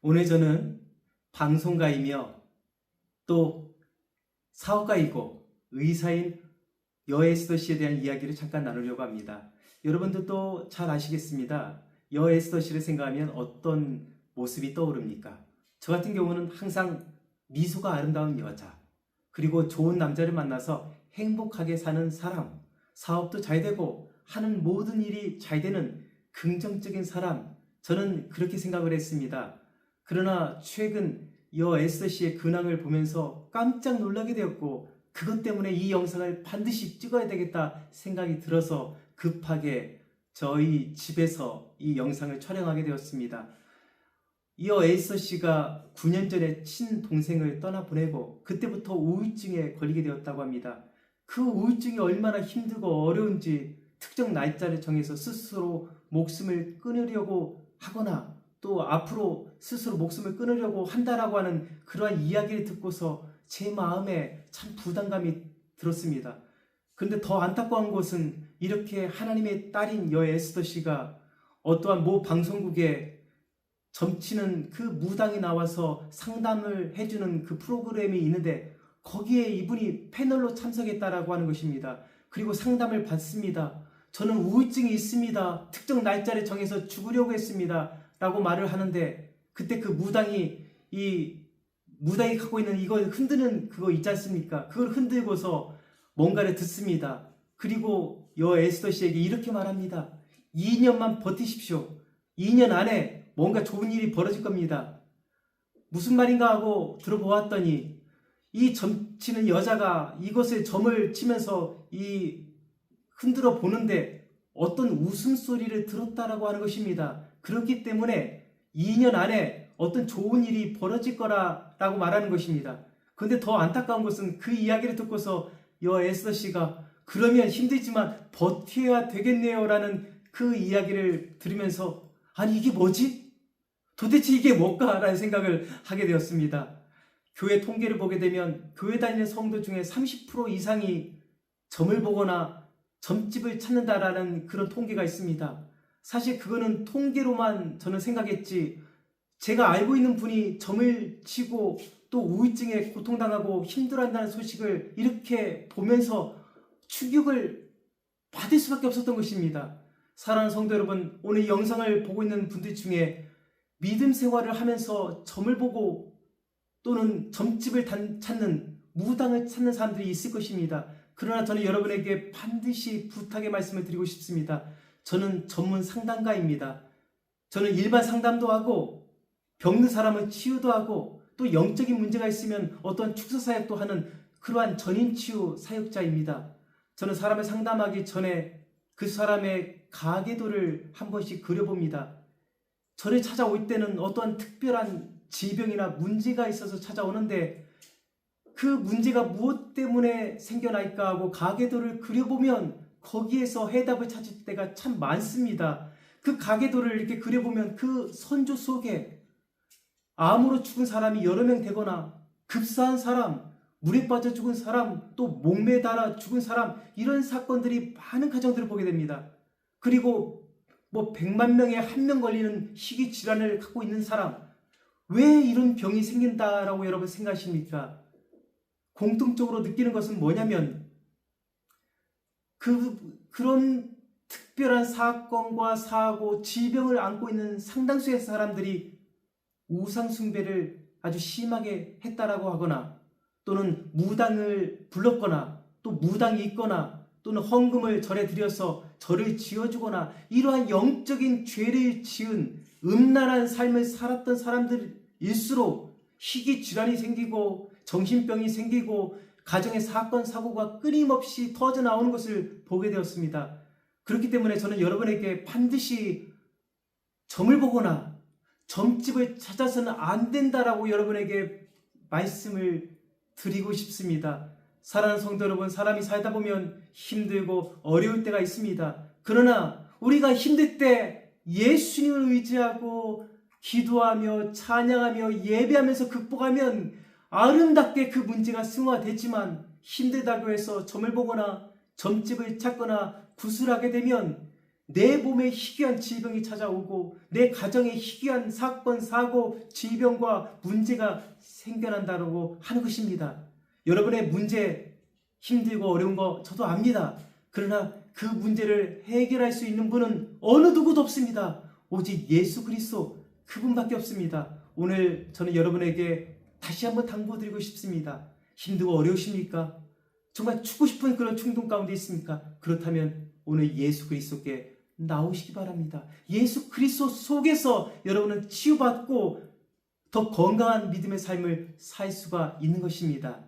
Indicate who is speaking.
Speaker 1: 오늘 저는 방송가이며 또 사업가이고 의사인 여에스더 씨에 대한 이야기를 잠깐 나누려고 합니다. 여러분들도 잘 아시겠습니다. 여에스더 씨를 생각하면 어떤 모습이 떠오릅니까? 저 같은 경우는 항상 미소가 아름다운 여자, 그리고 좋은 남자를 만나서 행복하게 사는 사람, 사업도 잘 되고 하는 모든 일이 잘 되는 긍정적인 사람, 저는 그렇게 생각을 했습니다. 그러나 최근 여에스더 씨의 근황을 보면서 깜짝 놀라게 되었고, 그것 때문에 이 영상을 반드시 찍어야 되겠다 생각이 들어서 급하게 저희 집에서 이 영상을 촬영하게 되었습니다. 여에스더 씨가 9년 전에 친동생을 떠나보내고 그때부터 우울증에 걸리게 되었다고 합니다. 그 우울증이 얼마나 힘들고 어려운지 특정 날짜를 정해서 스스로 목숨을 끊으려고 하거나 또 앞으로 스스로 목숨을 끊으려고 한다라고 하는 그러한 이야기를 듣고서 제 마음에 참 부담감이 들었습니다. 그런데 더 안타까운 것은 이렇게 하나님의 딸인 여에스더 씨가 어떠한 모 방송국에 점치는 그 무당이 나와서 상담을 해주는 그 프로그램이 있는데 거기에 이분이 패널로 참석했다라고 하는 것입니다. 그리고 상담을 받습니다. 저는 우울증이 있습니다. 특정 날짜를 정해서 죽으려고 했습니다. 라고 말을 하는데 그때 그 무당이 갖고 있는 이걸 흔드는 그거 있지 않습니까? 그걸 흔들고서 뭔가를 듣습니다. 그리고 여에스더 씨에게 이렇게 말합니다. 2년만 버티십시오. 2년 안에 뭔가 좋은 일이 벌어질 겁니다. 무슨 말인가 하고 들어보았더니 이 점치는 여자가 이것에 점을 치면서 흔들어 보는데 어떤 웃음소리를 들었다라고 하는 것입니다. 그렇기 때문에 2년 안에 어떤 좋은 일이 벌어질 거라고 말하는 것입니다. 그런데 더 안타까운 것은 그 이야기를 듣고서 여에스더 씨가 그러면 힘들지만 버텨야 되겠네요 라는 그 이야기를 들으면서 아니 이게 뭐지? 도대체 이게 뭘까? 라는 생각을 하게 되었습니다. 교회 통계를 보게 되면 교회 다니는 성도 중에 30% 이상이 점을 보거나 점집을 찾는다라는 그런 통계가 있습니다. 사실 그거는 통계로만 저는 생각했지 제가 알고 있는 분이 점을 치고 또 우울증에 고통당하고 힘들어한다는 소식을 이렇게 보면서 충격을 받을 수밖에 없었던 것입니다. 사랑하는 성도 여러분, 오늘 영상을 보고 있는 분들 중에 믿음 생활을 하면서 점을 보고 또는 점집을 찾는 무당을 찾는 사람들이 있을 것입니다. 그러나 저는 여러분에게 반드시 부탁의 말씀을 드리고 싶습니다. 저는 전문 상담가입니다. 저는 일반 상담도 하고 병든 사람은 치유도 하고 또 영적인 문제가 있으면 어떤 축사 사역도 하는 그러한 전인치유 사역자입니다. 저는 사람을 상담하기 전에 그 사람의 가계도를 한 번씩 그려봅니다. 저를 찾아올 때는 어떠한 특별한 질병이나 문제가 있어서 찾아오는데 그 문제가 무엇 때문에 생겨날까 하고 가계도를 그려보면 거기에서 해답을 찾을 때가 참 많습니다. 그 가계도를 이렇게 그려보면 그 선조 속에 암으로 죽은 사람이 여러 명 되거나 급사한 사람, 물에 빠져 죽은 사람, 또 목매달아 죽은 사람, 이런 사건들이 많은 가정들을 보게 됩니다. 그리고 100만 명에 1명 걸리는 희귀 질환을 갖고 있는 사람, 왜 이런 병이 생긴다라고 여러분 생각하십니까? 공통적으로 느끼는 것은 뭐냐면 그런 특별한 사건과 사고, 질병을 안고 있는 상당수의 사람들이 우상 숭배를 아주 심하게 했다라고 하거나 또는 무당을 불렀거나 또 무당이 있거나 또는 헌금을 절에 드려서 절을 지어주거나 이러한 영적인 죄를 지은 음란한 삶을 살았던 사람들일수록 희귀 질환이 생기고 정신병이 생기고 가정의 사건 사고가 끊임없이 터져 나오는 것을 보게 되었습니다. 그렇기 때문에 저는 여러분에게 반드시 점을 보거나 점집을 찾아서는 안 된다라고 여러분에게 말씀을 드리고 싶습니다. 사랑하는 성도 여러분, 사람이 살다 보면 힘들고 어려울 때가 있습니다. 그러나 우리가 힘들 때 예수님을 의지하고 기도하며 찬양하며 예배하면서 극복하면 아름답게 그 문제가 승화되지만 힘들다고 해서 점을 보거나 점집을 찾거나 구슬하게 되면 내 몸에 희귀한 질병이 찾아오고 내 가정에 희귀한 사건, 사고, 질병과 문제가 생겨난다고 하는 것입니다. 여러분의 문제, 힘들고 어려운 거 저도 압니다. 그러나 그 문제를 해결할 수 있는 분은 어느 누구도 없습니다. 오직 예수 그리스도 그분밖에 없습니다. 오늘 저는 여러분에게 다시 한번 당부드리고 싶습니다. 힘들고 어려우십니까? 정말 죽고 싶은 그런 충동 가운데 있습니까? 그렇다면 오늘 예수 그리스도께 나오시기 바랍니다. 예수 그리스도 속에서 여러분은 치유받고 더 건강한 믿음의 삶을 살 수가 있는 것입니다.